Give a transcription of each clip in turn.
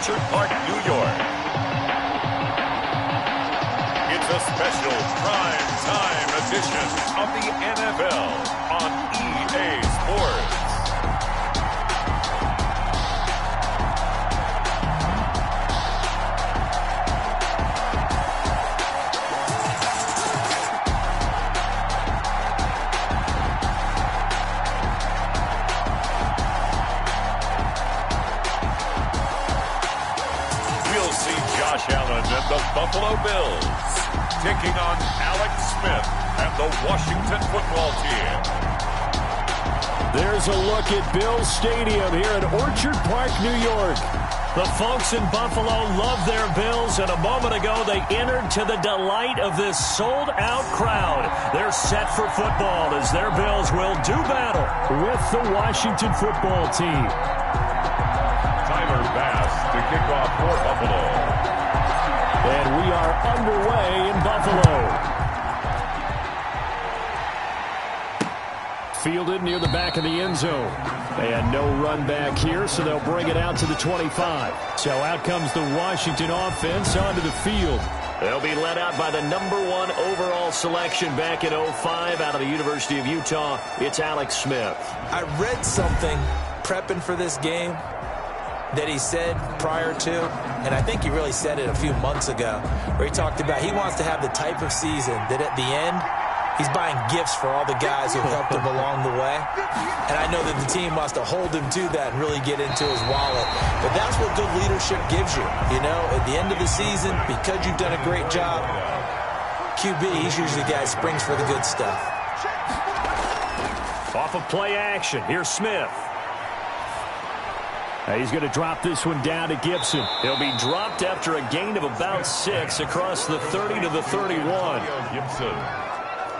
Orchard Park, New York. It's a special prime time edition of the NFL on EA Sports. Allen and the Buffalo Bills taking on Alex Smith and the Washington football team. There's a look at Bills Stadium here at Orchard Park, New York. The folks in Buffalo love their Bills, and a moment ago they entered to the delight of this sold-out crowd. They're set for football as their Bills will do battle with the Washington football team. Tyler Bass to kick off for Buffalo. And we are underway in Buffalo. Fielded near the back of the end zone. And no run back here, so they'll bring it out to the 25. So out comes the Washington offense onto the field. They'll be led out by the #1 overall selection back in 2005 out of the University of Utah. It's Alex Smith. I read something prepping for this game that he said prior to, and I think he really said it a few months ago, where he talked about he wants to have the type of season that at the end, he's buying gifts for all the guys who helped him along the way. And I know that the team wants to hold him to that and really get into his wallet. But that's what good leadership gives you. You know, at the end of the season, because you've done a great job, QB, he's usually the guy who springs for the good stuff. Off of play action, here's Smith. He's going to drop this one down to Gibson. He'll be dropped after a gain of about 6 across the 30 to the 31. Gibson.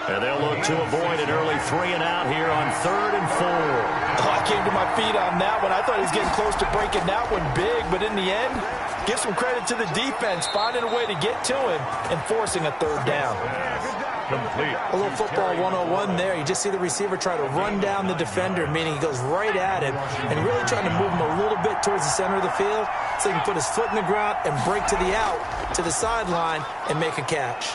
And they'll look to avoid an early 3 and out here on 3rd and 4. Oh, I came to my feet on that one. I thought he was getting close to breaking that one big, but in the end, give some credit to the defense, finding a way to get to him and forcing a 3rd down. Complete. A little football 101 there. You just see the receiver try to run down the defender, meaning he goes right at him and really trying to move him a little bit towards the center of the field so he can put his foot in the ground and break to the out, to the sideline, and make a catch.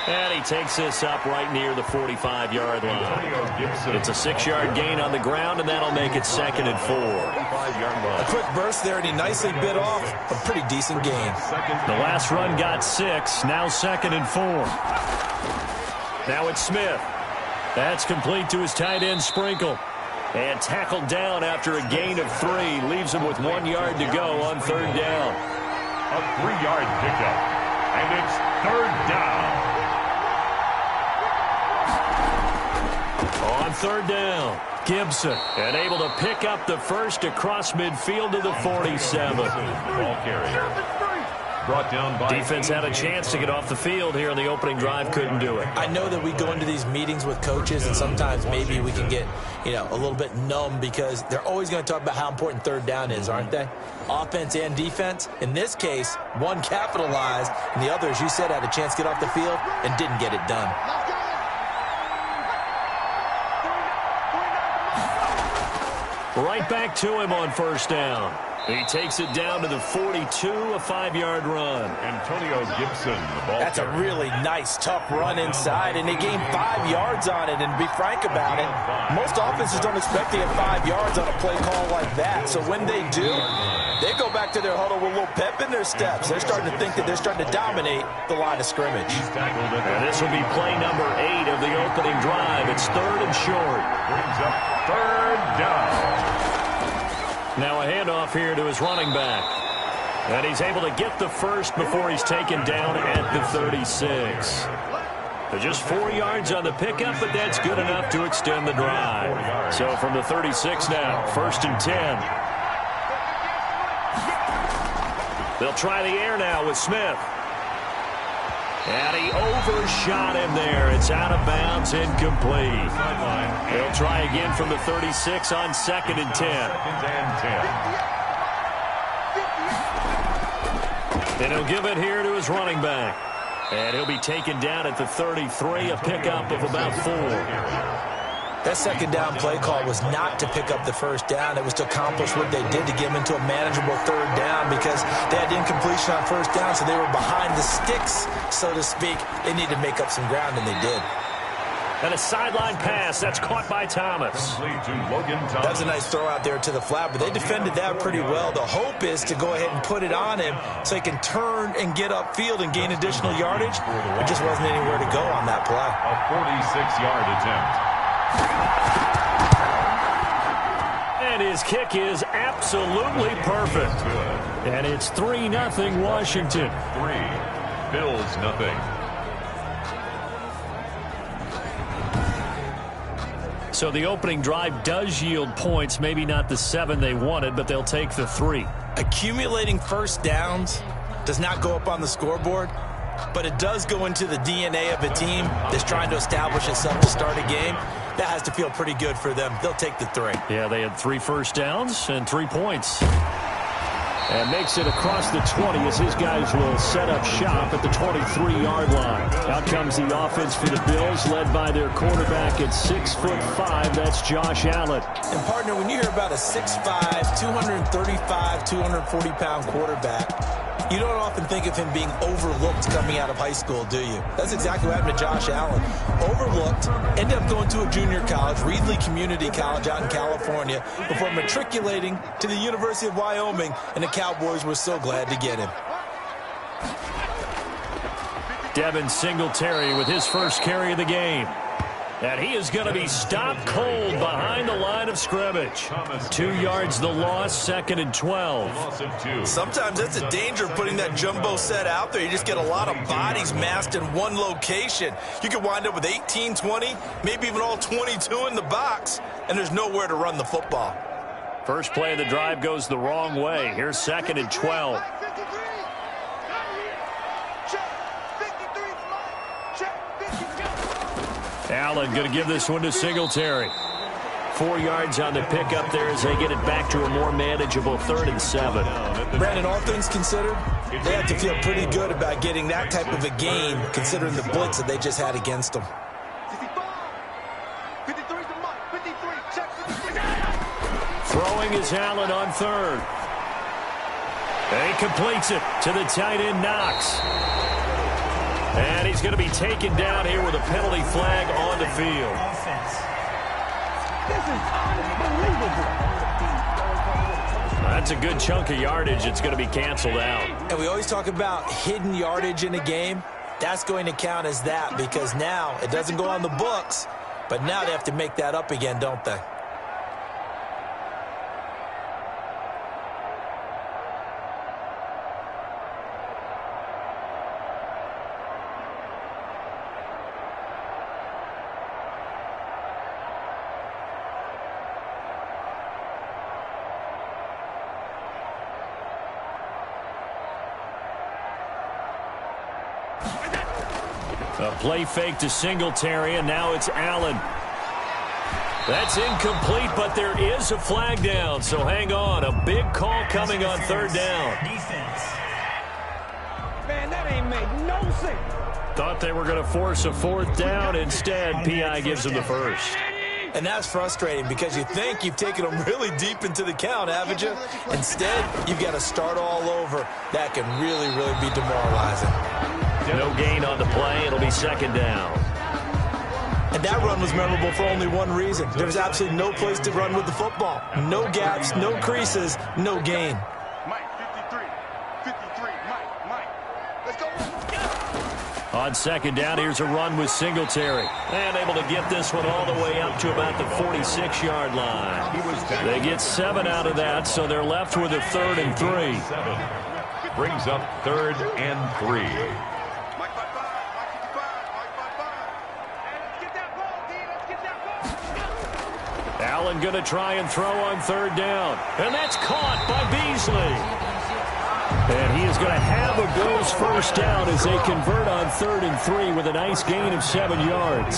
And he takes this up right near the 45-yard line. It's a 6-yard gain on the ground, and that'll make it 2nd and 4. A quick burst there, and he nicely bit off a pretty decent gain. The last run got 6, now 2nd and 4. Now it's Smith. That's complete to his tight end, Sprinkle. And tackled down after a gain of 3. Leaves him with 1 yard to go on 3rd down. A 3-yard pickup. And it's 3rd down. On 3rd down, Gibson. And able to pick up the first across midfield to the 47. Ball carrier. Brought down by defense had a chance to get off the field here in the opening drive, couldn't do it. I know that we go into these meetings with coaches, and sometimes maybe we can get, a little bit numb because they're always going to talk about how important 3rd down is, aren't they? Offense and defense. In this case, one capitalized, and the other, as you said, had a chance to get off the field and didn't get it done. Right back to him on 1st down. He takes it down to the 42, a 5-yard run. Antonio Gibson, the ball That's carrier. a really nice, tough run inside, and they gained 5 yards on it. And to be frank about it, most offenses don't expect to get 5 yards on a play call like that. So when they do, they go back to their huddle with a little pep in their steps. They're starting to think that they're starting to dominate the line of scrimmage. And this will be play number 8 of the opening drive. It's 3rd and short. Brings up 3rd down. Now a handoff here to his running back. And he's able to get the first before he's taken down at the 36. Just 4 yards on the pickup, but that's good enough to extend the drive. So from the 36 now, 1st and 10. They'll try the air now with Smith. And he overshot him there. It's out of bounds, incomplete. They'll try again from the 36 on 2nd and 10. And he'll give it here to his running back. And he'll be taken down at the 33, a pickup of about 4. That second down play call was not to pick up the first down. It was to accomplish what they did to get them into a manageable third down because they had incompletion on first down, so they were behind the sticks, so to speak. They needed to make up some ground, and they did. And a sideline pass. That's caught by Thomas. That was a nice throw out there to the flat, but they defended that pretty well. The hope is to go ahead and put it on him so he can turn and get upfield and gain additional yardage. There just wasn't anywhere to go on that play. A 46-yard attempt. And his kick is absolutely perfect. And it's 3-0 Washington. 3, Bills nothing. So the opening drive does yield points, maybe not the 7 they wanted, but they'll take the 3. Accumulating first downs does not go up on the scoreboard, but it does go into the DNA of a team that's trying to establish itself to start a game. That has to feel pretty good for them. They'll take the 3. Yeah, they had 3 first downs and 3 points. And makes it across the 20 as his guys will set up shop at the 23-yard line. Out comes the offense for the Bills, led by their quarterback at 6'5". That's Josh Allen. And, partner, when you hear about a 6'5", 235, 240-pound quarterback, you don't often think of him being overlooked coming out of high school, do you? That's exactly what happened to Josh Allen. Overlooked, ended up going to a junior college, Reedley Community College out in California, before matriculating to the University of Wyoming, and the Cowboys were so glad to get him. Devin Singletary with his first carry of the game. And he is going to be stopped cold behind the line of scrimmage. 2 yards the loss, 2nd and 12. Sometimes that's a danger of putting that jumbo set out there. You just get a lot of bodies massed in one location. You could wind up with 18, 20, maybe even all 22 in the box, and there's nowhere to run the football. First play of the drive goes the wrong way. Here's 2nd and 12. Allen going to give this one to Singletary. 4 yards on the pickup there as they get it back to a more manageable 3rd and 7. Brandon, all things considered, they have to feel pretty good about getting that type of a gain considering the blitz that they just had against them. Throwing is Allen on 3rd. And he completes it to the tight end, Knox. And he's going to be taken down here with a penalty flag on the field. This is unbelievable. That's a good chunk of yardage. It's going to be canceled out. And we always talk about hidden yardage in a game. That's going to count as that because now it doesn't go on the books, but now they have to make that up again, don't they? A play fake to Singletary, and now it's Allen. That's incomplete, but there is a flag down, so hang on. A big call coming on 3rd down. Defense. Man, that ain't make no sense. Thought they were going to force a 4th down. Instead, P.I. gives them the first. And that's frustrating because you think you've taken them really deep into the count, haven't you? Instead, you've got to start all over. That can really, really be demoralizing. No gain on the play. It'll be 2nd down. And that run was memorable for only one reason. There was absolutely no place to run with the football. No gaps, no creases, no gain. Mike, 53, Mike, let's go. On 2nd down, here's a run with Singletary. And able to get this one all the way up to about the 46-yard line. They get 7 out of that, so they're left with a 3rd and 3. Brings up 3rd and 3. Allen going to try and throw on 3rd down. And that's caught by Beasley. And he is going to have a Bills first down as they convert on 3rd and 3 with a nice gain of 7 yards.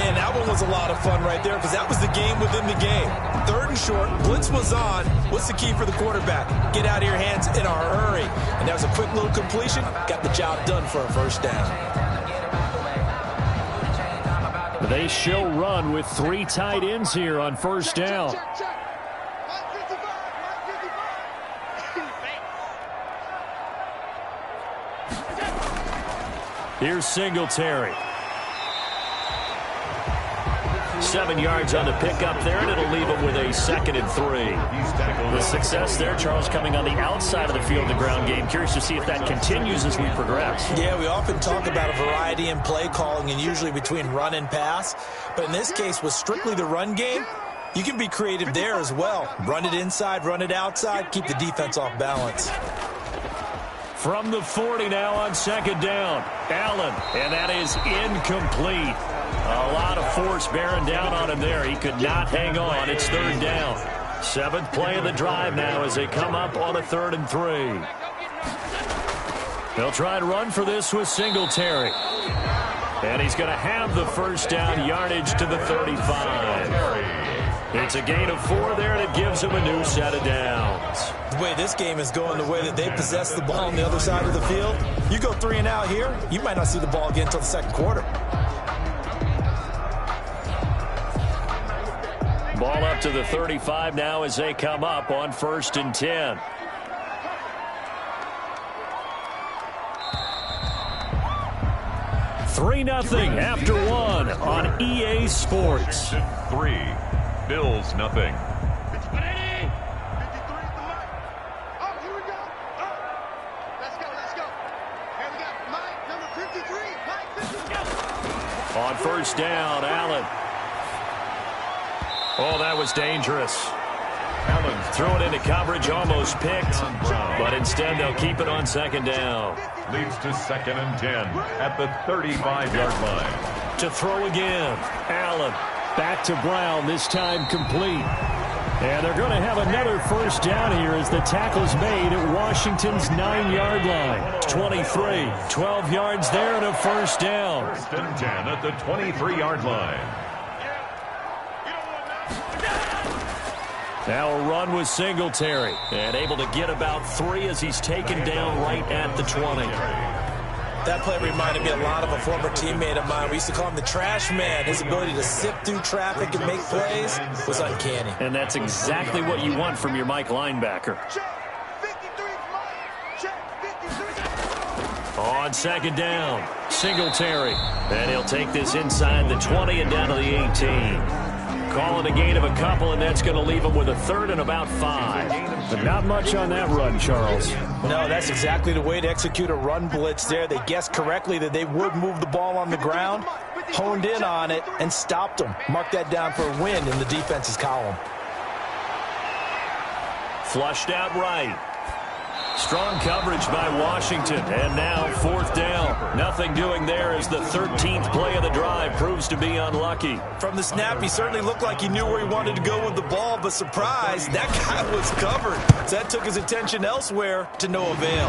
And that one was a lot of fun right there because that was the game within the game. 3rd and short, blitz was on. What's the key for the quarterback? Get out of your hands in a hurry. And that was a quick little completion. Got the job done for a first down. They show run with 3 tight ends here on first down. Here's Singletary. 7 yards on the pickup there, and it'll leave him with a 2nd and 3. The success there, Charles, coming on the outside of the field, the ground game. Curious to see if that continues as we progress. Yeah, we often talk about a variety in play calling and usually between run and pass. But in this case, with strictly the run game, you can be creative there as well. Run it inside, run it outside, keep the defense off balance. From the 40 now on 2nd down. Allen, and that is incomplete. A lot of force bearing down on him there. He could not hang on. It's 3rd down. 7th play of the drive now as they come up on a 3rd and 3. They'll try and run for this with Singletary. And he's going to have the first down, yardage to the 35. It's a gain of 4 there, and it gives him a new set of downs. The way this game is going, the way that they possess the ball on the other side of the field, you go 3 and out here, you might not see the ball again until the 2nd quarter. Ball up to the 35 now as they come up on 1st and 10. Three 0 after 1 on EA Sports. 3, Bills nothing. On 1st down, Allen. Oh, that was dangerous. Allen threw it into coverage, almost picked, but instead they'll keep it on 2nd down. Leads to 2nd and 10 at the 35-yard line. To throw again, Allen. Back to Brown, this time complete. And they're going to have another first down here as the tackle's made at Washington's 9-yard line. 23, 12 yards there and a first down. 1st and 10 at the 23-yard line. Now a run with Singletary. And able to get about 3 as he's taken down right at the 20. That play reminded me a lot of a former teammate of mine. We used to call him the trash man. His ability to sift through traffic and make plays was uncanny. And that's exactly what you want from your Mike linebacker. On 2nd down, Singletary. And he'll take this inside the 20 and down to the 18. Calling a gain of a couple, and that's going to leave him with a 3rd and about 5. But not much on that run, Charles. No, that's exactly the way to execute a run blitz there. They guessed correctly that they would move the ball on the ground, honed in on it, and stopped them. Mark that down for a win in the defense's column. Flushed out right. Strong coverage by Washington, and now 4th down. Nothing doing there as the 13th play of the drive proves to be unlucky. From the snap, he certainly looked like he knew where he wanted to go with the ball, but surprise, that guy was covered. So that took his attention elsewhere to no avail.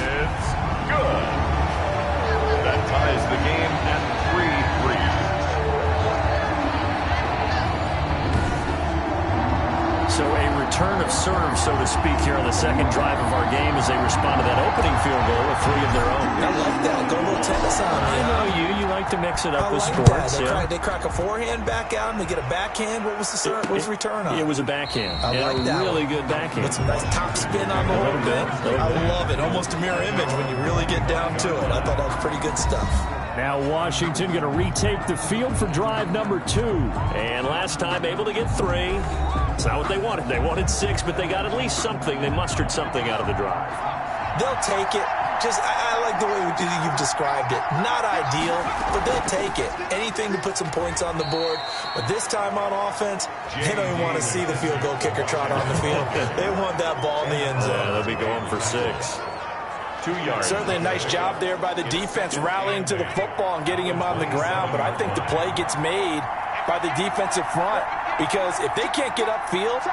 It's good. That ties the game at 3-3. So a return of serve, so to speak, here on the 2nd drive of our game as they respond to that opening field goal with 3 of their own. I like that. Go a little tennis on me. I know you like to mix it up with like sports. That. They crack a forehand back out and they get a backhand. What was the serve? What was the return on? It was a backhand. I like that. Really one. Good backhand. With some nice top spin on the whole bit. I love it. Almost a mirror image when you really get down to it. I thought that was pretty good stuff. Now Washington going to retake the field for drive number 2. And last time able to get 3. It's not what they wanted. They wanted 6, but they got at least something. They mustered something out of the drive. They'll take it. I like the way you've described it. Not ideal, but they'll take it. Anything to put some points on the board. But this time on offense, they don't even want to see the field goal kicker trot on the field. They want that ball in the end zone. Yeah, they'll be going for 6. 2 yards. Certainly a nice job there by the defense rallying to the football and getting him on the ground. But I think the play gets made by the defensive front. Because if they can't get upfield,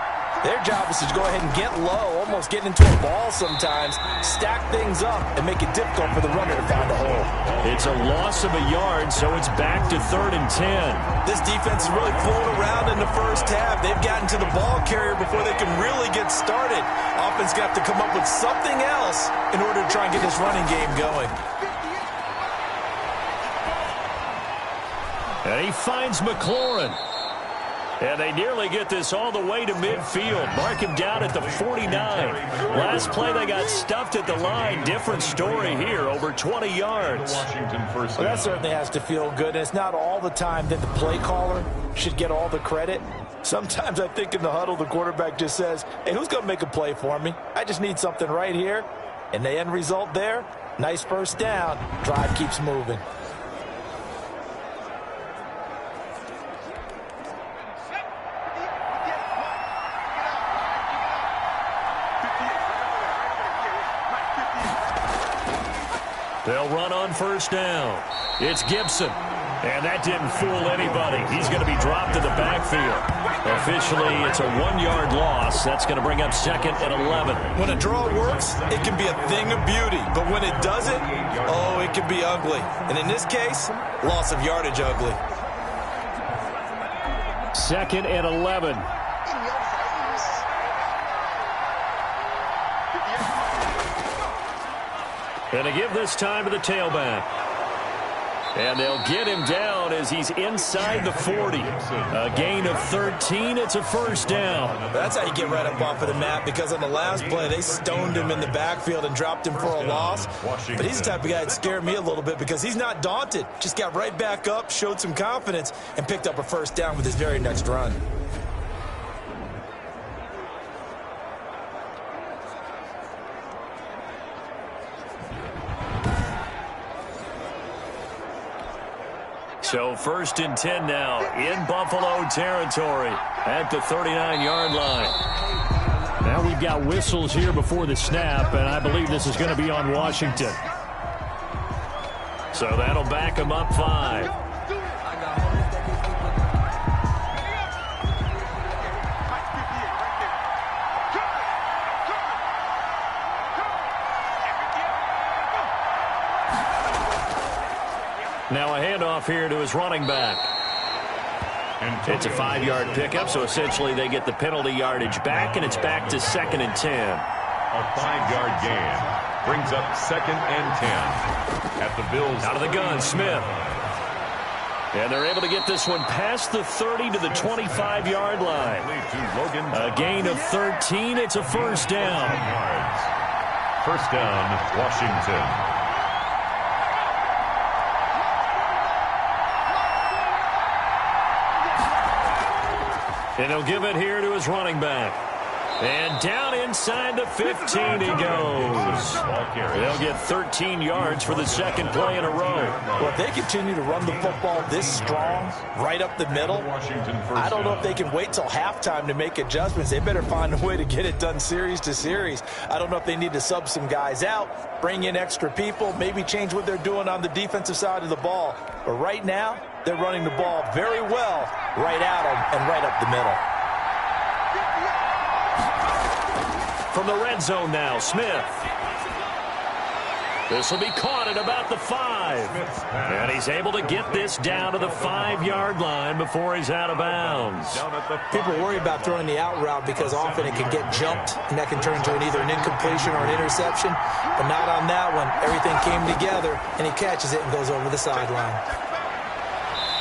their job is to go ahead and get low, almost get into a ball sometimes, stack things up, and make it difficult for the runner to find a hole. It's a loss of a yard, so it's back to 3rd and 10. This defense is really fooling around in the first half. They've gotten to the ball carrier before they can really get started. Offense got to come up with something else in order to try and get this running game going. And he finds McLaurin. And they nearly get this all the way to midfield. Mark him down at the 49. Last play, they got stuffed at the line. Different story here, over 20 yards. Well, that certainly has to feel good. And it's not all the time that the play caller should get all the credit. Sometimes I think in the huddle, the quarterback just says, hey, who's going to make a play for me? I just need something right here. And the end result there, nice first down. Drive keeps moving. They'll run on first down. It's Gibson. And that didn't fool anybody. He's going to be dropped in the backfield. Officially, it's a 1-yard loss. That's going to bring up 2nd and 11. When a draw works, it can be a thing of beauty. But when it doesn't, oh, it can be ugly. And in this case, loss of yardage ugly. 2nd and 11. And to give this time to the tailback. And they'll get him down as he's inside the 40. A gain of 13. It's a first down. That's how you get right up off of the mat, because on the last play, they stoned him in the backfield and dropped him for a loss. But he's the type of guy that scared me a little bit because he's not daunted. Just got right back up, showed some confidence, and picked up a first down with his very next run. So 1st and 10 now in Buffalo territory at the 39-yard line. Now we've got whistles here before the snap, and I believe this is going to be on Washington. So that'll back them up 5. Now a handoff here to his running back. It's a 5-yard pickup, so essentially they get the penalty yardage back, and it's back to 2nd and 10. A 5-yard gain brings up 2nd and 10 at the Bills. Out of the gun, Smith. And they're able to get this one past the 30 to the 25-yard line. A gain of 13. It's a first down. First down, Washington. And he'll give it here to his running back. And down inside the 15 he goes. They'll get 13 yards for the 2nd play in a row. Well, if they continue to run the football this strong, right up the middle, I don't know if they can wait till halftime to make adjustments. They better find a way to get it done series to series. I don't know if they need to sub some guys out, bring in extra people, maybe change what they're doing on the defensive side of the ball. But right now, they're running the ball very well right at them and right up the middle. From the red zone now, Smith. This will be caught at about the 5. And he's able to get this down to the 5-yard line before he's out of bounds. People worry about throwing the out route because often it can get jumped, and that can turn into either an incompletion or an interception. But not on that one. Everything came together, and he catches it and goes over the sideline.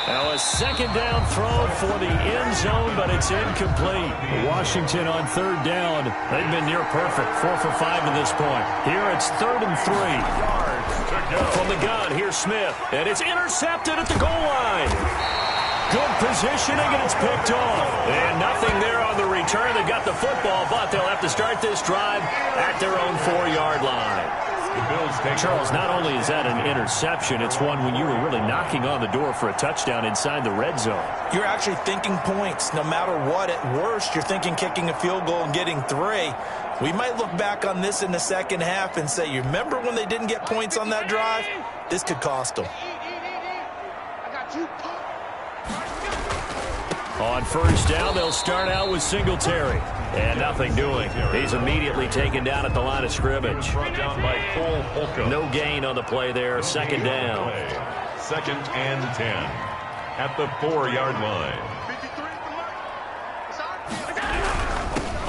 Now a 2nd down throw for the end zone, but it's incomplete. Washington on 3rd down. They've been near perfect, 4 for 5 to this point. Here it's 3rd and 3. From the gun, here's Smith, and it's intercepted at the goal line. Good positioning, and it's picked off. And nothing there on the return. They've got the football, but they'll have to start this drive at their own 4-yard line. Charles, not only is that an interception, it's one when you were really knocking on the door for a touchdown inside the red zone. You're actually thinking points. No matter what, at worst, you're thinking kicking a field goal and getting 3. We might look back on this in the second half and say, you remember when they didn't get points on that drive? This could cost them. On first down, they'll start out with Singletary. And nothing doing. He's immediately taken down at the line of scrimmage. No gain on the play there. 2nd down. 2nd and 10 at the 4-yard line.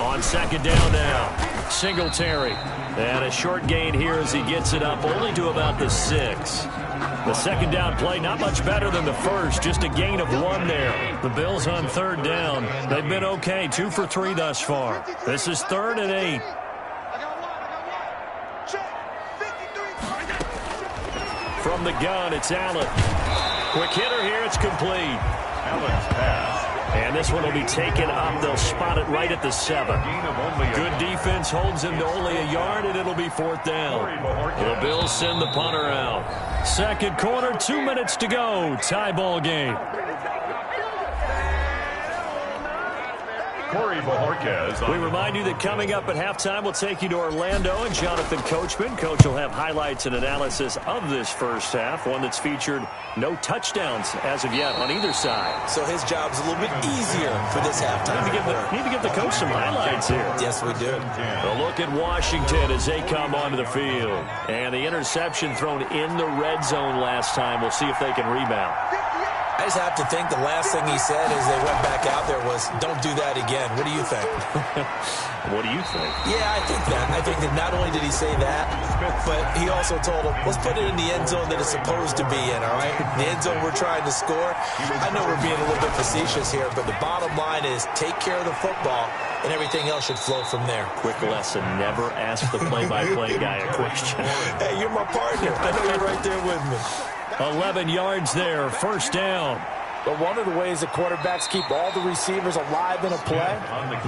On 2nd down now, Singletary. And a short gain here as he gets it up only to about the 6. The second down play, not much better than the first, just a gain of 1 there. The Bills on third down. They've been okay, 2 for 3 thus far. This is 3rd and 8. From the gun, it's Allen. Quick hitter here, it's complete. Allen's pass. And this one will be taken up. They'll spot it right at the 7. Good defense holds him to only a yard, and it'll be 4th down. The Bills send the punter out. Second quarter, 2 minutes to go. Tie ball game. We remind you that coming up at halftime, we'll take you to Orlando and Jonathan Coachman. Coach will have highlights and analysis of this first half, one that's featured no touchdowns as of yet on either side. So his job's a little bit easier for this halftime. Need to give the coach some highlights here. Yes, we do. A look at Washington as they come onto the field. And the interception thrown in the red zone last time. We'll see if they can rebound. I just have to think the last thing he said as they went back out there was, don't do that again. What do you think? What do you think? Yeah, I think that. I think that not only did he say that, but he also told him, let's put it in the end zone that it's supposed to be in, all right? The end zone we're trying to score. I know we're being a little bit facetious here, but the bottom line is take care of the football, and everything else should flow from there. Quick lesson, never ask the play-by-play guy a question. Hey, you're my partner. I know you're right there with me. 11 yards there, first down. But one of the ways that quarterbacks keep all the receivers alive in a play,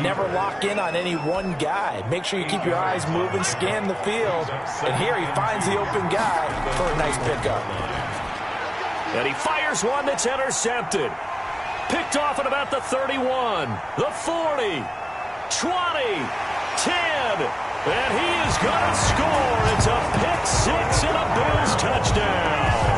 never lock in on any one guy. Make sure you keep your eyes moving, scan the field. And here he finds the open guy for a nice pickup. And he fires one that's intercepted. Picked off at about the 31, the 40, 20, 10. And he is going to score. It's a pick six and a Bills touchdown.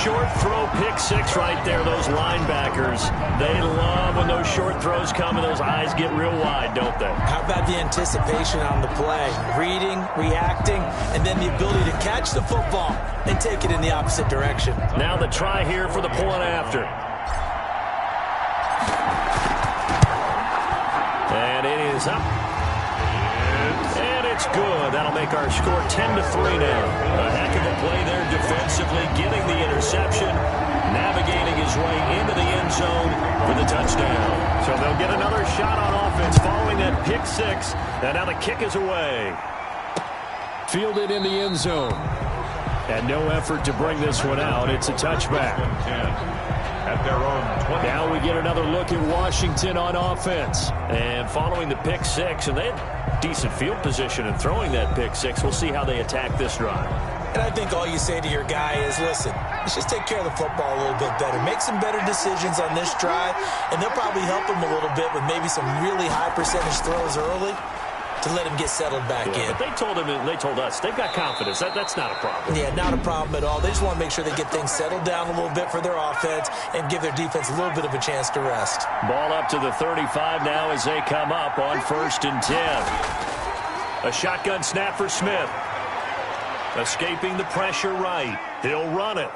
Short throw pick six right there. Those linebackers, they love when those short throws come and those eyes get real wide, don't they? How about the anticipation on the play? Reading, reacting, and then the ability to catch the football and take it in the opposite direction. Now the try here for the point after. And it is up. And it's good. That'll make our score 10-3 now. A heck of a play there defensively, getting the interception, navigating his way into the end zone for the touchdown. So they'll get another shot on offense following that pick six. And now the kick is away. Fielded in the end zone. And no effort to bring this one out. It's a touchback. At their own 20. Now we get another look at Washington on offense. And following the pick six, and they had decent field position in throwing that pick six. We'll see how they attack this drive. And I think all you say to your guy is, listen, let's just take care of the football a little bit better. Make some better decisions on this drive, and they'll probably help him a little bit with maybe some really high percentage throws early to let him get settled back in. But they told him, and they told us, they've got confidence. That's not a problem. Yeah, not a problem at all. They just want to make sure they get things settled down a little bit for their offense and give their defense a little bit of a chance to rest. Ball up to the 35 now as they come up on 1st and 10. A shotgun snap for Smith. Escaping the pressure right. He'll run it.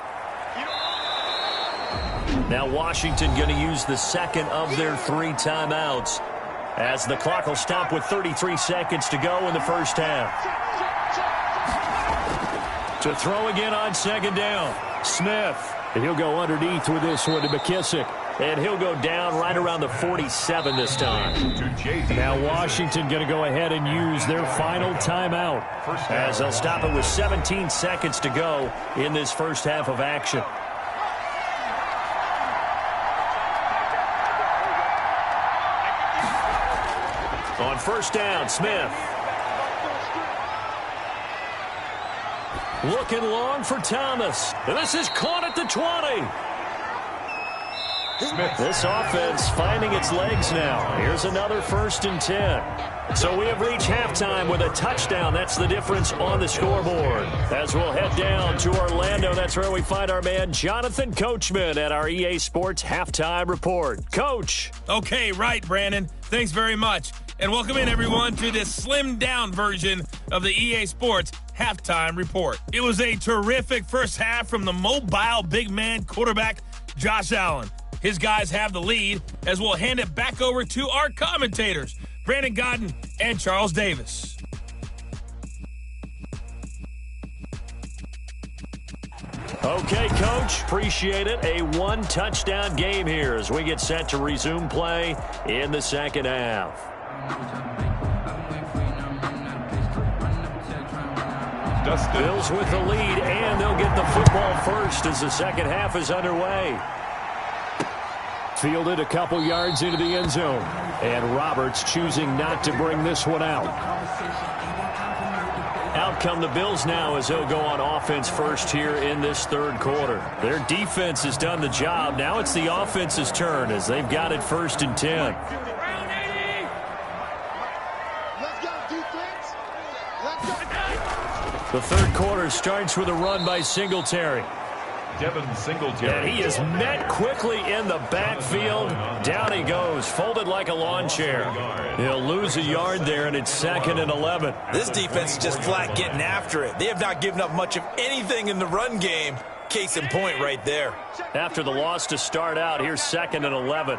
Now Washington going to use the second of their 3 timeouts, as the clock will stop with 33 seconds to go in the first half. To throw again on second down. Smith. And he'll go underneath with this one to McKissick. And he'll go down right around the 47 this time. Now Washington going to go ahead and use their final timeout, as they'll stop it with 17 seconds to go in this first half of action. On first down, Smith. Looking long for Thomas. And this is caught at the 20. Smith. This offense finding its legs now. Here's another 1st and 10. So we have reached halftime with a touchdown. That's the difference on the scoreboard. As we'll head down to Orlando, that's where we find our man Jonathan Coachman at our EA Sports Halftime Report. Coach. Okay, right, Brandon. Thanks very much. And welcome in, everyone, to this slimmed-down version of the EA Sports Halftime Report. It was a terrific first half from the mobile big man quarterback, Josh Allen. His guys have the lead, as we'll hand it back over to our commentators, Brandon Godden and Charles Davis. Okay, Coach, appreciate it. A one-touchdown game here as we get set to resume play in the second half. Bills with the lead, and they'll get the football first as the second half is underway. Fielded a couple yards into the end zone, and Roberts choosing not to bring this one out. Out come the Bills now as they'll go on offense first here in this third quarter. Their defense has done the job. Now it's the offense's turn as they've got it 1st and 10. The third quarter starts with a run by Singletary. And he is met quickly in the backfield. Down he goes, folded like a lawn chair. He'll lose a yard there, and it's 2nd and 11. This defense is just flat getting after it. They have not given up much of anything in the run game. Case in point right there. After the loss to start out, here's 2nd and 11.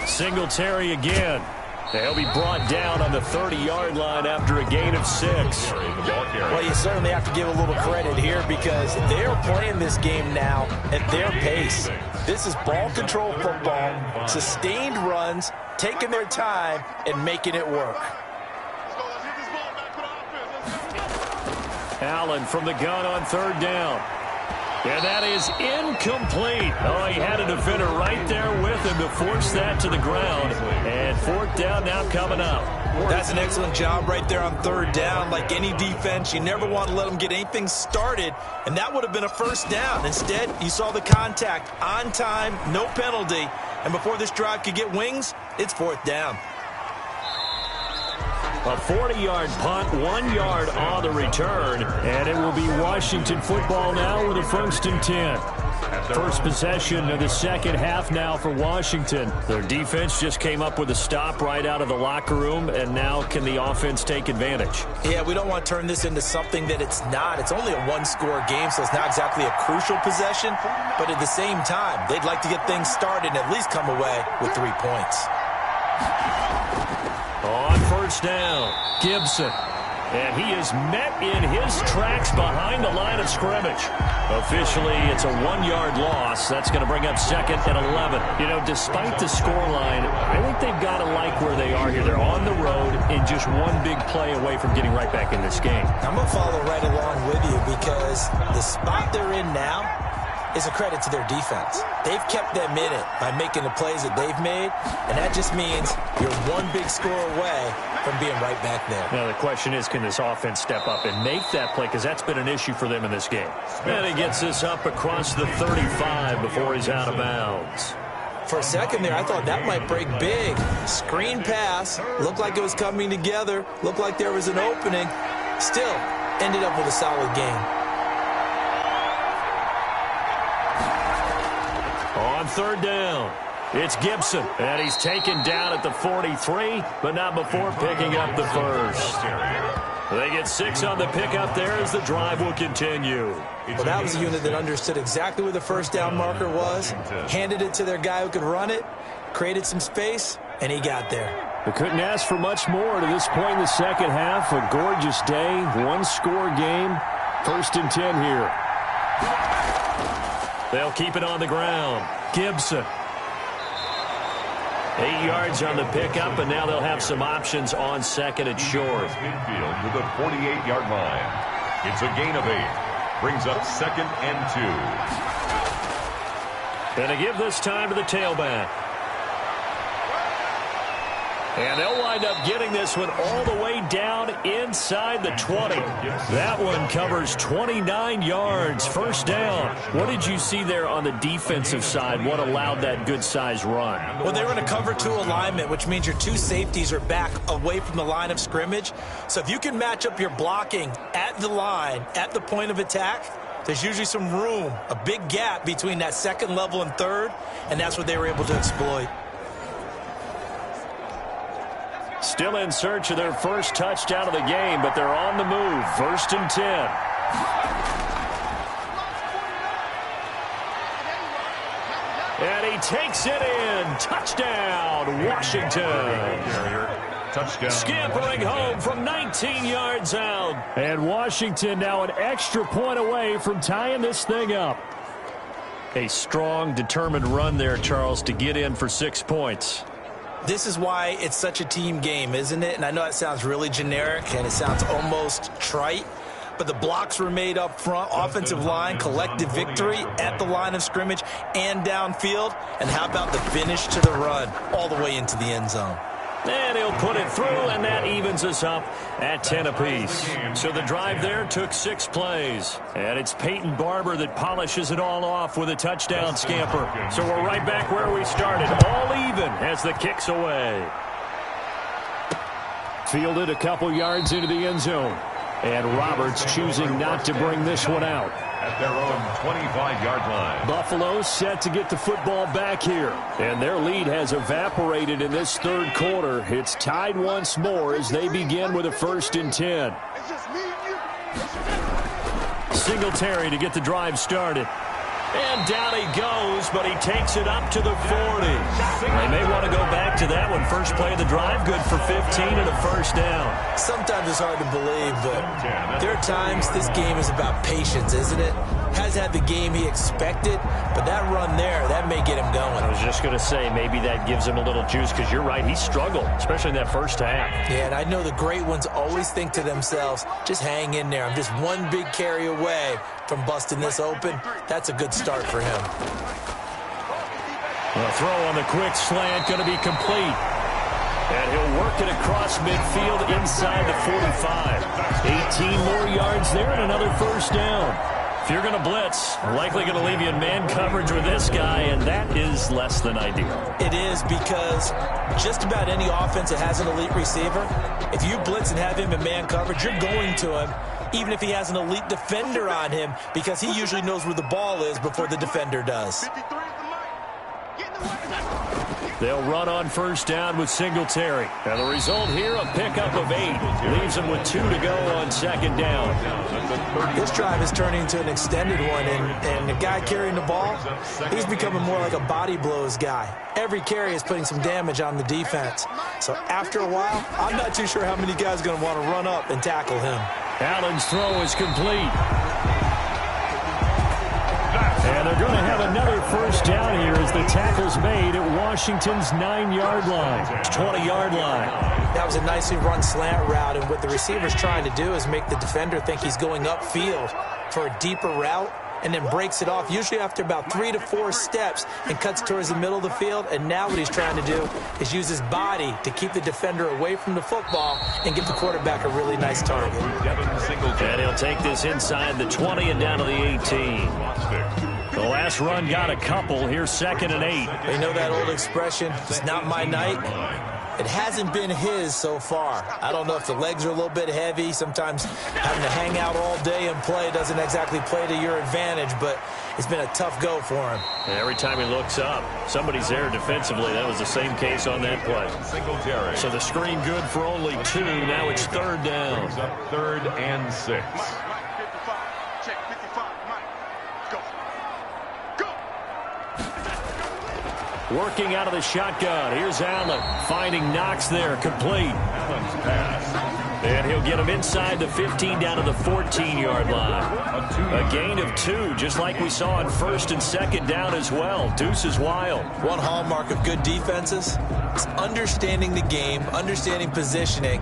Singletary again. He'll be brought down on the 30-yard line after a gain of 6. Well, you certainly have to give a little credit here because they're playing this game now at their pace. This is ball control football, sustained runs, taking their time, and making it work. Allen from the gun on 3rd down. And that is incomplete. Oh, he had a defender right there with him to force that to the ground. And 4th down now coming up. That's an excellent job right there on 3rd down. Like any defense, you never want to let them get anything started. And that would have been a 1st down. Instead, you saw the contact on time, no penalty. And before this drive could get wings, it's 4th down. A 40-yard punt, 1 yard on the return, and it will be Washington football now with a 1st and 10. First possession of the second half now for Washington. Their defense just came up with a stop right out of the locker room, and now can the offense take advantage? Yeah, we don't want to turn this into something that it's not. It's only a one-score game, so it's not exactly a crucial possession, but at the same time, they'd like to get things started and at least come away with 3 points. On 1st down, Gibson. And he is met in his tracks behind the line of scrimmage. Officially, it's a 1-yard loss. That's going to bring up 2nd and 11. You know, despite the scoreline, I think they've got to like where they are here. They're on the road and just one big play away from getting right back in this game. I'm going to follow right along with you because the spot they're in now is a credit to their defense. They've kept them in it by making the plays that they've made, and that just means you're one big score away from being right back there. Now, the question is, can this offense step up and make that play? Because that's been an issue for them in this game. And he gets this up across the 35 before he's out of bounds. For a second there, I thought that might break big. Screen pass. Looked like it was coming together. Looked like there was an opening. Still, ended up with a solid game. On 3rd down, it's Gibson, and he's taken down at the 43, but not before picking up the 1st. They get 6 on the pickup there as the drive will continue. Well, that was a unit that understood exactly where the 1st down marker was, handed it to their guy who could run it, created some space, and he got there. They couldn't ask for much more to this point in the second half. A gorgeous day, 1-score game, 1st and 10 here. They'll keep it on the ground. Gibson. 8 yards on the pickup, and now they'll have some options on 2nd and short. Midfield with a 48-yard line. It's a gain of 8. Brings up 2nd and 2. And to give this time to the tailback. And they'll wind up getting this one all the way down inside the 20. That one covers 29 yards. 1st down. What did you see there on the defensive side? What allowed that good-sized run? Well, they were in a cover 2 alignment, which means your 2 safeties are back away from the line of scrimmage. So if you can match up your blocking at the line, at the point of attack, there's usually some room, a big gap between that 2nd level and 3rd, and that's what they were able to exploit. Still in search of their first touchdown of the game, but they're on the move. 1st and 10. And he takes it in. Touchdown, Washington. Touchdown. Scampering home from 19 yards out. And Washington now an extra point away from tying this thing up. A strong, determined run there, Charles, to get in for 6 points. This is why it's such a team game, isn't it? And I know it sounds really generic and it sounds almost trite, but the blocks were made up front, offensive line, collective victory at the line of scrimmage and downfield. And how about the finish to the run all the way into the end zone? And he'll put it through, and that evens us up at 10 apiece. So the drive there took 6 plays. And it's Peyton Barber that polishes it all off with a touchdown scamper. So we're right back where we started, all even as the kick's away. Fielded a couple yards into the end zone. And Roberts choosing not to bring this one out. At their own 25-yard line. Buffalo set to get the football back here. And their lead has evaporated in this third quarter. It's tied once more as they begin with a 1st and 10. Singletary to get the drive started. And down he goes, but he takes it up to the 40. They may want to go back to that one. First play of the drive, good for 15 and a 1st down. Sometimes it's hard to believe, but there are times this game is about patience, isn't it? Has had the game he expected, but that run there, that may get him going. I was just going to say, maybe that gives him a little juice, because you're right, he struggled, especially in that first half. Yeah, and I know the great ones always think to themselves, just hang in there. I'm just one big carry away from busting this open. That's a good start for him. The throw on the quick slant going to be complete. And he'll work it across midfield inside the 45. 18 more yards there and another 1st down. If you're going to blitz, likely going to leave you in man coverage with this guy, and that is less than ideal. It is, because just about any offense that has an elite receiver, if you blitz and have him in man coverage, you're going to him, even if he has an elite defender on him, because he usually knows where the ball is before the defender does. They'll run on 1st down with Singletary. And the result here, a pickup of 8. Leaves them with 2 to go on 2nd down. This drive is turning into an extended one, and the guy carrying the ball, he's becoming more like a body blows guy. Every carry is putting some damage on the defense. So after a while, I'm not too sure how many guys are going to want to run up and tackle him. Allen's throw is complete. And they're going to have another 1st down here as the tackle's made at Washington's 9-yard line, 20-yard line. That was a nicely run slant route, and what the receiver's trying to do is make the defender think he's going upfield for a deeper route, and then breaks it off, usually after about 3 to 4 steps, and cuts towards the middle of the field. And now what he's trying to do is use his body to keep the defender away from the football and give the quarterback a really nice target. And he'll take this inside the 20 and down to the 18. The last run got a couple. Here's 2nd and 8. You know that old expression, it's not my night? It hasn't been his so far. I don't know if the legs are a little bit heavy. Sometimes having to hang out all day and play doesn't exactly play to your advantage, but it's been a tough go for him. And every time he looks up, somebody's there defensively. That was the same case on that play. Singletary. So the screen good for only 2. Now it's 3rd down. Brings up 3rd and 6. Check 55. Mike, go. Working out of the shotgun. Here's Allen finding Knox there, complete. Allen's pass. And he'll get him inside the 15 down to the 14-yard line. A gain of 2, just like we saw on 1st and 2nd down as well. Deuce is wild. One hallmark of good defenses is understanding the game, understanding positioning,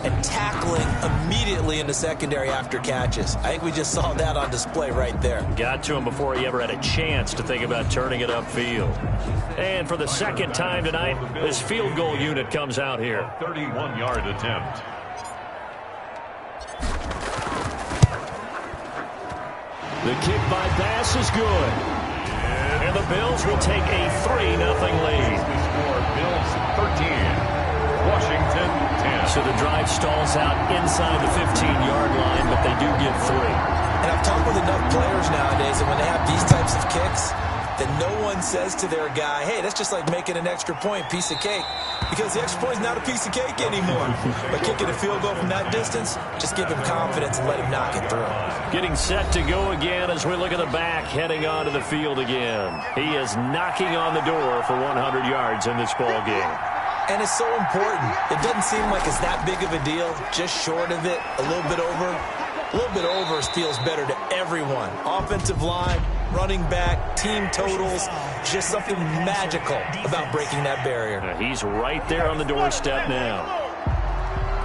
and tackling immediately in the secondary after catches. I think we just saw that on display right there. Got to him before he ever had a chance to think about turning it upfield. And for the 2nd time tonight, this field goal unit comes out here. 31-yard attempt. The kick by Bass is good. And the Bills will take a 3-0 lead. The score, Bills 13, Washington 10. So the drive stalls out inside the 15-yard line, but they do get 3. And I've talked with enough players nowadays that when they have these types of kicks, that no one says to their guy, hey, that's just like making an extra point, piece of cake. Because the extra point is not a piece of cake anymore. But kicking a field goal from that distance, just give him confidence and let him knock it through. Getting set to go again as we look at the back, heading onto the field again. He is knocking on the door for 100 yards in this ball game. And it's so important. It doesn't seem like it's that big of a deal, just short of it, a little bit over. A little bit over feels better to everyone. Offensive line, running back, team totals, just something magical about breaking that barrier. He's right there on the doorstep now.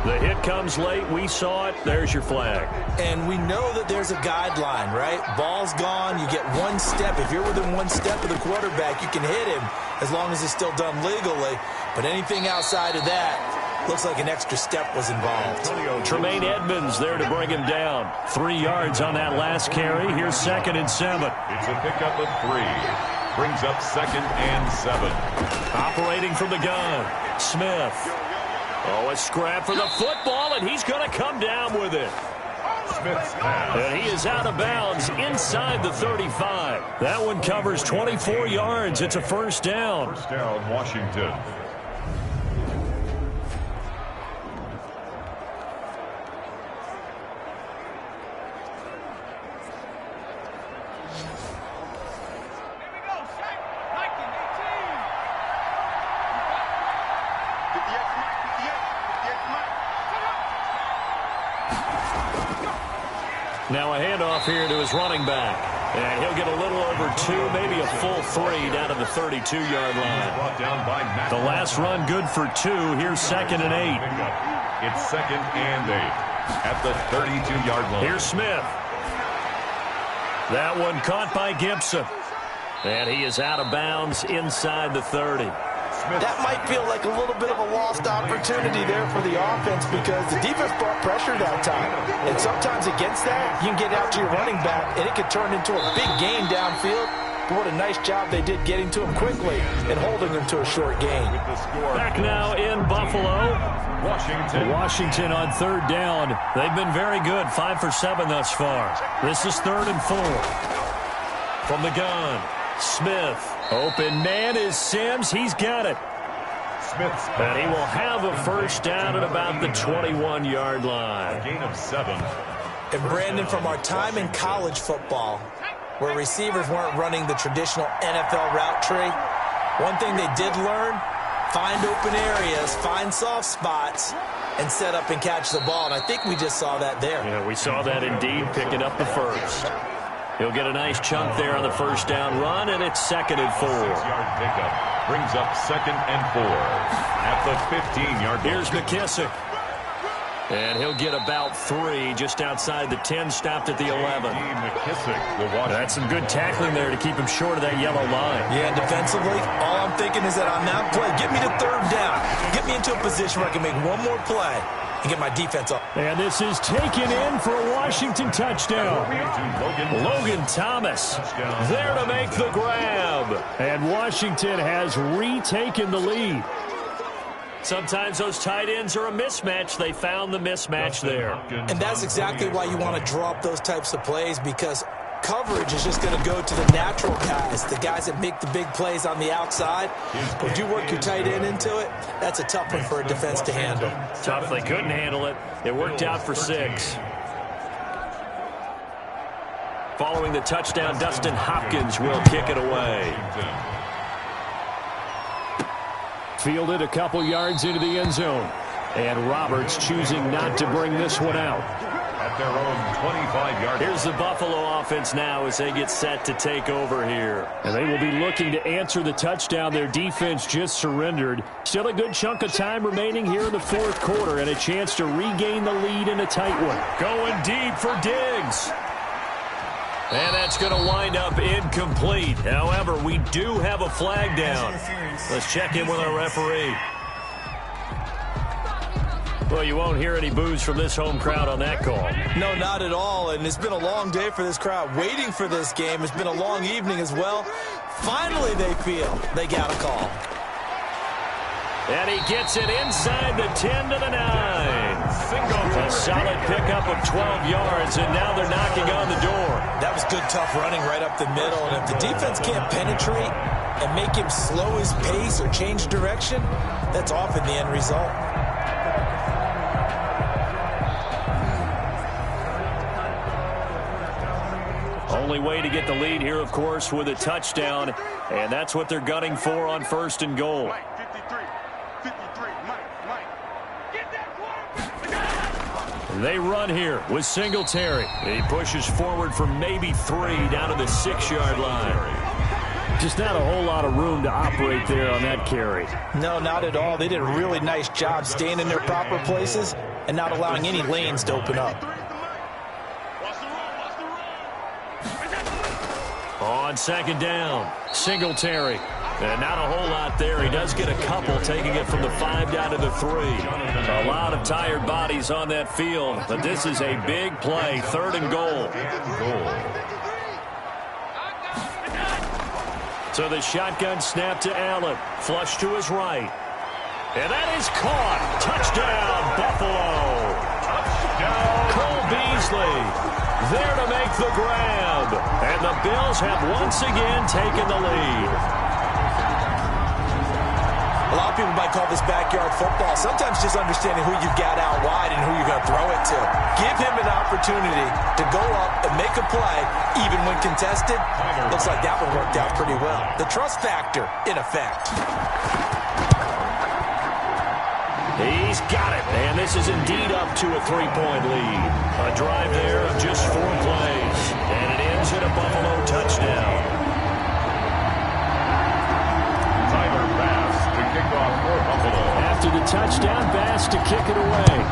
The hit comes late. We saw it. There's your flag. And we know that there's a guideline, right? Ball's gone. You get one step. If you're within one step of the quarterback, you can hit him as long as it's still done legally. But anything outside of that, looks like an extra step was involved. Tremaine Edmonds there to bring him down. 3 yards on that last carry. Here's 2nd and 7. It's a pickup of 3. Brings up 2nd and 7. Operating from the gun, Smith. Oh, a scrap for the football, and he's going to come down with it. Smith's pass. And he is out of bounds inside the 35. That one covers 24 yards. It's a first down. First down, Washington. Now a handoff here to his running back. And he'll get a little over 2, maybe a full 3 down to the 32-yard line. Brought down by Matt. The last run good for 2. Here's 2nd and 8. It's 2nd and 8 at the 32-yard line. Here's Smith. That one caught by Gibson. And he is out of bounds inside the 30. That might feel like a little bit of a lost opportunity there for the offense because the defense brought pressure that time. And sometimes against that, you can get out to your running back, and it could turn into a big gain downfield. But what a nice job they did getting to him quickly and holding him to a short gain. Back now in Buffalo. Washington on 3rd down. They've been very good, 5 for 7 thus far. This is 3rd and 4. From the gun, Smith. Open man is Sims. He's got it. Smith's And he will have a first down at about the 21-yard line. A gain of 7. And Brandon, from our time in college football, where receivers weren't running the traditional NFL route tree, one thing they did learn, find open areas, find soft spots, and set up and catch the ball. And I think we just saw that there. Yeah, we saw that indeed, picking up the first. He'll get a nice chunk there on the first down run, and it's 2nd and 4. 6-yard pickup brings up 2nd and 4 at the 15-yard line. Here's McKissick. And he'll get about 3 just outside the 10, stopped at the 11. McKissick will watch. That's some good tackling there to keep him short of that yellow line. Yeah, defensively, all I'm thinking is that on that play, get me to 3rd down. Get me into a position where I can make one more play and get my defense up. And this is taken in for a Washington touchdown. Logan Thomas there to make the grab. And Washington has retaken the lead. Sometimes those tight ends are a mismatch. They found the mismatch there. And that's exactly why you want to draw up those types of plays, because coverage is just going to go to the natural guys, the guys that make the big plays on the outside. Would you work your tight end into it? That's a tough one for a defense to handle. Tough. They couldn't handle it. It worked out for 6. Following the touchdown, Dustin Hopkins will kick it away. Fielded a couple yards into the end zone. And Roberts choosing not to bring this one out. At their own 25-yard. Here's the Buffalo offense now as they get set to take over here. And they will be looking to answer the touchdown. Their defense just surrendered. Still a good chunk of time remaining here in the 4th quarter and a chance to regain the lead in a tight one. Going deep for Diggs. And that's going to wind up incomplete. However, we do have a flag down. Let's check in with our referee. Well, you won't hear any boos from this home crowd on that call. No, not at all. And it's been a long day for this crowd waiting for this game. It's been a long evening as well. Finally, they feel they got a call. And he gets it inside the 10 to the 9. A solid pickup of 12 yards, and now they're knocking on the door. That was good, tough running right up the middle. And if the defense can't penetrate and make him slow his pace or change direction, that's often the end result. Only way to get the lead here, of course, with a touchdown, and that's what they're gunning for on 1st and goal. 53. They run here with Singletary. He pushes forward for maybe 3 down to the 6-yard line. Just not a whole lot of room to operate there on that carry. No, not at all. They did a really nice job staying in their proper places and not allowing any lanes to open up. On 2nd down, Singletary. And not a whole lot there. He does get a couple, taking it from the 5 down to the 3. A lot of tired bodies on that field, but this is a big play, 3rd and goal. So the shotgun snap to Allen. Flush to his right. And that is caught. Touchdown, Buffalo. Cole Beasley there to make the grab. And the Bills have once again taken the lead. A lot of people might call this backyard football. Sometimes just understanding who you've got out wide and who you're going to throw it to. Give him an opportunity to go up and make a play, even when contested. Looks like that one worked out pretty well. The trust factor in effect. He's got it, and this is indeed up to a 3-point lead. A drive there of just 4 plays, and it ends in a Buffalo touchdown. After the touchdown, Bass to kick it away.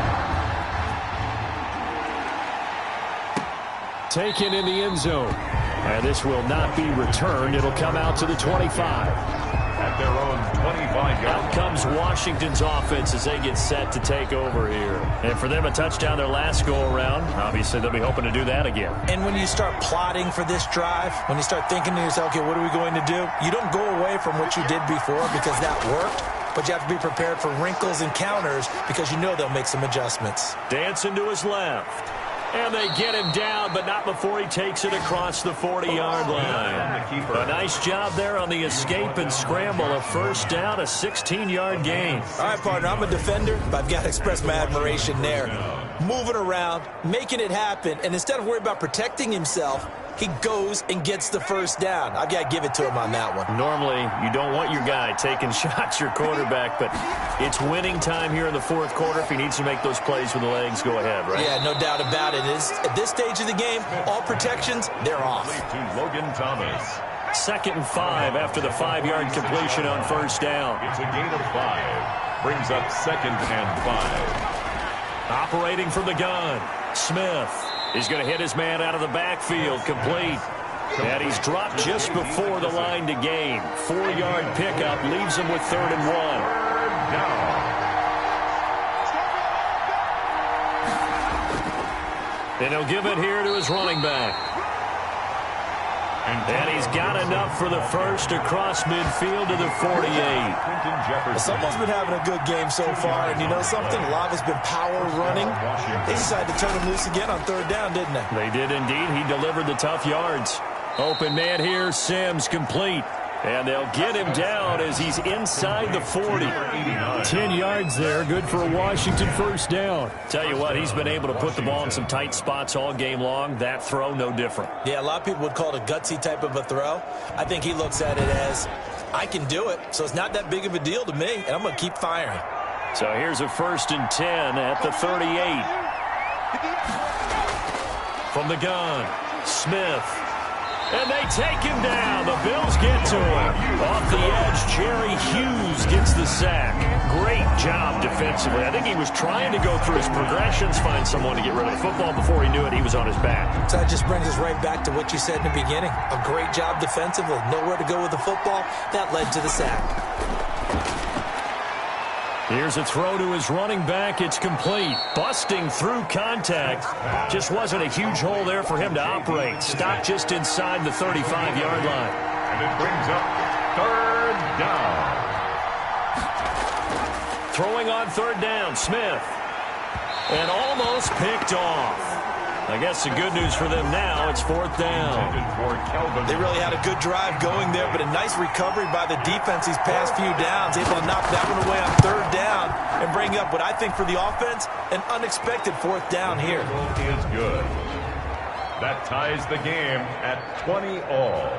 Taken in the end zone. And this will not be returned. It'll come out to the 25. At their own 25-yard. Out comes Washington's offense as they get set to take over here. And for them, a touchdown their last go-around. Obviously, they'll be hoping to do that again. And when you start plotting for this drive, when you start thinking to yourself, okay, what are we going to do? You don't go away from what you did before because that worked. But you have to be prepared for wrinkles and counters because you know they'll make some adjustments. Dancing to his left. And they get him down, but not before he takes it across the 40-yard line. A nice job there on the escape and scramble. A first down, a 16-yard gain. All right, partner, I'm a defender, but I've got to express my admiration there. Moving around, making it happen, and instead of worrying about protecting himself, he goes and gets the first down. I've got to give it to him on that one. Normally, you don't want your guy taking shots, your quarterback, but it's winning time here in the 4th quarter. If he needs to make those plays with the legs, go ahead, right? Yeah, no doubt about it. At this stage of the game, all protections, they're off. To Logan Thomas. 2nd and 5 after the 5-yard completion on first down. It's a gain of 5. Brings up 2nd and 5. Operating from the gun, Smith. He's going to hit his man out of the backfield, complete. And he's dropped just before the line to gain. 4-yard pickup leaves him with 3rd and 1. And he'll give it here to his running back. And he's got enough for the first across midfield to the 48. Someone's been having a good game so far, and you know something? A lot has been power running. They decided to turn him loose again on 3rd down, didn't they? They did indeed. He delivered the tough yards. Open man here, Sims complete. And they'll get him down as he's inside the 40. 10 yards there, good for a Washington first down. Tell you what, he's been able to put the ball in some tight spots all game long. That throw, no different. Yeah, a lot of people would call it a gutsy type of a throw. I think he looks at it as, I can do it, so it's not that big of a deal to me, and I'm going to keep firing. So here's a 1st and 10 at the 38. From the gun, Smith. And they take him down. The Bills get to him. Off the edge, Jerry Hughes gets the sack. Great job defensively. I think he was trying to go through his progressions, find someone to get rid of the football. Before he knew it, he was on his back. So that just brings us right back to what you said in the beginning. A great job defensively. Nowhere to go with the football. That led to the sack. Here's a throw to his running back. It's complete. Busting through contact. Just wasn't a huge hole there for him to operate. Stopped just inside the 35-yard line. And it brings up 3rd down. Throwing on 3rd down, Smith. And almost picked off. I guess the good news for them now, it's 4th down. They really had a good drive going there, but a nice recovery by the defense these past few downs. Able to knock that one away on 3rd down and bring up what I think for the offense, an unexpected 4th down here. Is good. That ties the game at 20 all.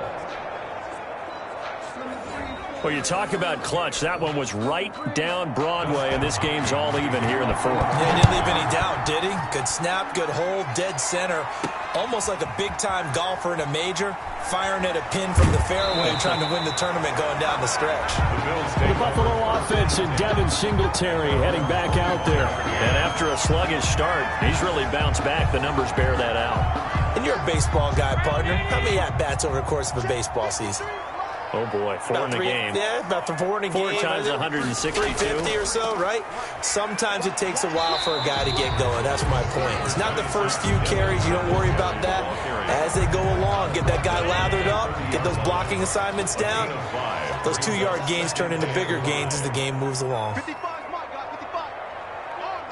Well, you talk about clutch. That one was right down Broadway, and this game's all even here in the fourth. Yeah, he didn't leave any doubt, did he? Good snap, good hold, dead center. Almost like a big-time golfer in a major, firing at a pin from the fairway, trying to win the tournament going down the stretch. The Buffalo offense and Devin Singletary heading back out there. And after a sluggish start, he's really bounced back. The numbers bear that out. And you're a baseball guy, partner. How many at-bats over the course of a baseball season? Oh, boy, four in the game. Yeah, about 4 in a game. 4 times 162. 350 or so, right? Sometimes it takes a while for a guy to get going. That's my point. It's not the first few carries. You don't worry about that. As they go along, get that guy lathered up, get those blocking assignments down. Those 2-yard gains turn into bigger gains as the game moves along. 55, my guy, 55. All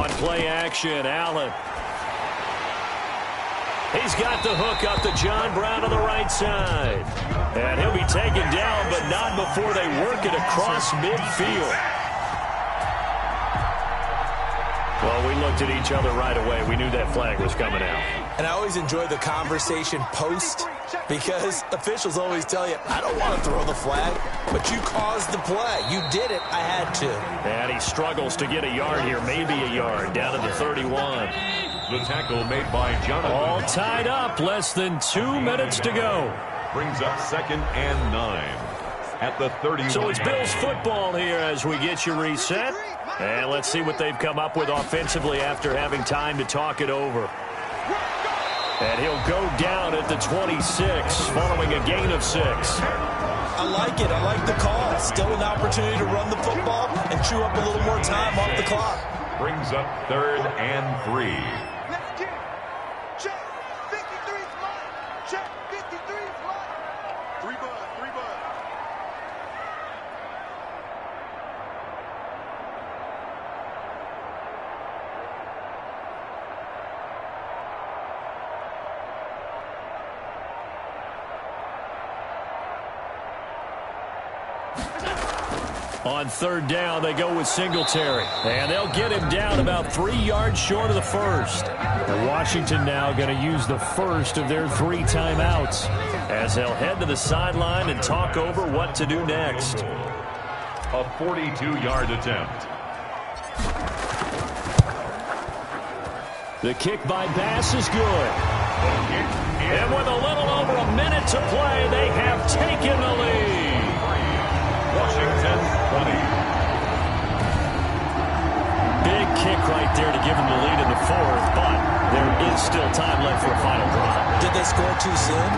day. On play action, Allen. He's got the hook up to John Brown on the right side. And he'll be taken down, but not before they work it across midfield. Well, we looked at each other right away. We knew that flag was coming out. And I always enjoy the conversation post because officials always tell you, I don't want to throw the flag, but you caused the play. You did it. I had to. And he struggles to get a yard here, maybe a yard, down to the 31. The tackle made by Jonathan. All tied up, less than 2 minutes to go. Brings up 2nd and 9 at the 31. So it's Bills football here as we get you reset. And let's see what they've come up with offensively after having time to talk it over. And he'll go down at the 26 following a gain of 6. I like it. I like the call. Still an opportunity to run the football and chew up a little more time off the clock. Brings up 3rd and 3. Let's get it. Check. 53's mine. Check. 53's mine. 3 bud. 3 bud. On 3rd down, they go with Singletary. And they'll get him down about 3 yards short of the first. And Washington now going to use the first of their 3 timeouts as they'll head to the sideline and talk over what to do next. A 42-yard attempt. The kick by Bass is good. And with a little over a minute to play, they have taken the lead. Washington 20. Big kick right there to give them the lead in the 4th, but there is still time left for a final drive. Did they score too soon?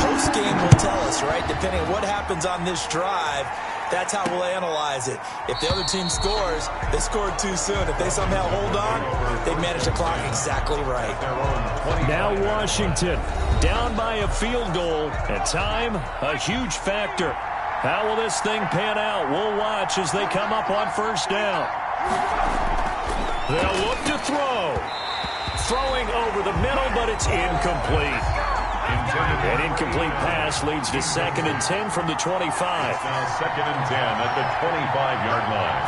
Post-game will tell us, right? Depending on what happens on this drive, that's how we'll analyze it. If the other team scores, they scored too soon. If they somehow hold on, they managed the clock exactly right. Now Washington down by a field goal, and time a huge factor. How will this thing pan out? We'll watch as they come up on 1st down. They'll look to throw. Throwing over the middle, but it's incomplete. An incomplete pass leads to 2nd and 10 from the 25. Now 2nd and 10 at the 25-yard line.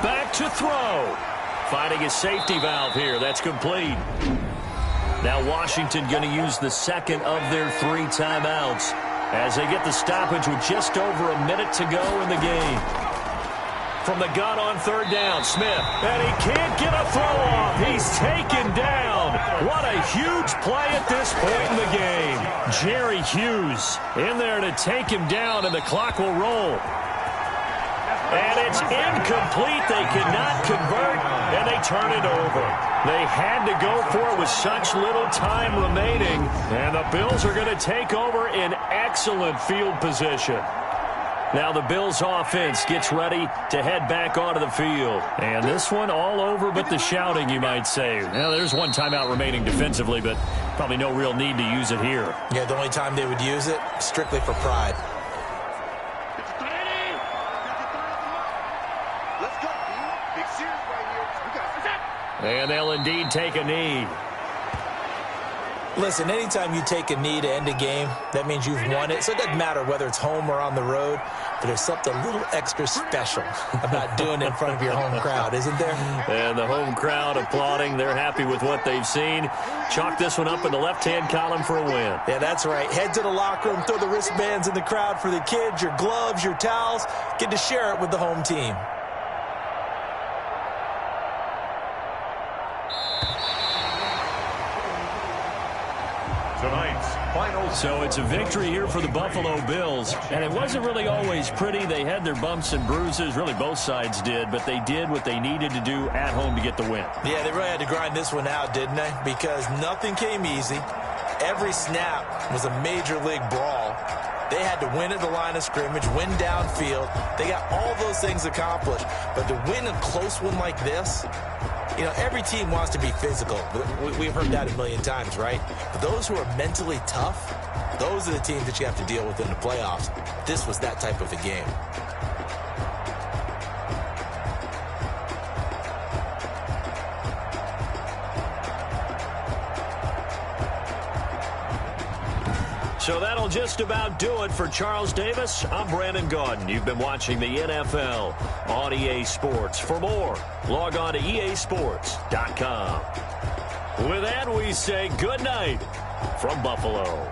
Back to throw. Finding a safety valve here. That's complete. Now Washington going to use the 2nd of their 3 timeouts as they get the stoppage with just over a minute to go in the game. From the gun on 3rd down, Smith, and he can't get a throw off. He's taken down. What a huge play at this point in the game. Jerry Hughes in there to take him down, and the clock will roll. And it's incomplete. They cannot convert, and they turn it over. They had to go for it with such little time remaining, and the Bills are going to take over in excellent field position. Now the Bills offense gets ready to head back onto the field. And this one all over but the shouting, you might say. Now there's 1 timeout remaining defensively, but probably no real need to use it here. Yeah, the only time they would use it, strictly for pride. Let's go, dude. Big series right here. We got And they'll indeed take a knee. Listen, anytime you take a knee to end a game, that means you've won it. So it doesn't matter whether it's home or on the road, but there's something a little extra special about doing it in front of your home crowd, isn't there? And the home crowd applauding. They're happy with what they've seen. Chalk this one up in the left-hand column for a win. Yeah, that's right. Head to the locker room, throw the wristbands in the crowd for the kids, your gloves, your towels. Get to share it with the home team. So it's a victory here for the Buffalo Bills, and it wasn't really always pretty. They had their bumps and bruises, really both sides did, but they did what they needed to do at home to get the win. Yeah, they really had to grind this one out, didn't they? Because nothing came easy. Every snap was a major league brawl. They had to win at the line of scrimmage, win downfield. They got all those things accomplished, but to win a close one like this, you know, every team wants to be physical. We've heard that a million times, right? But those who are mentally tough, those are the teams that you have to deal with in the playoffs. This was that type of a game. So that'll just about do it for Charles Davis. I'm Brandon Gaudin. You've been watching the NFL on EA Sports. For more, log on to easports.com. With that, we say good night from Buffalo.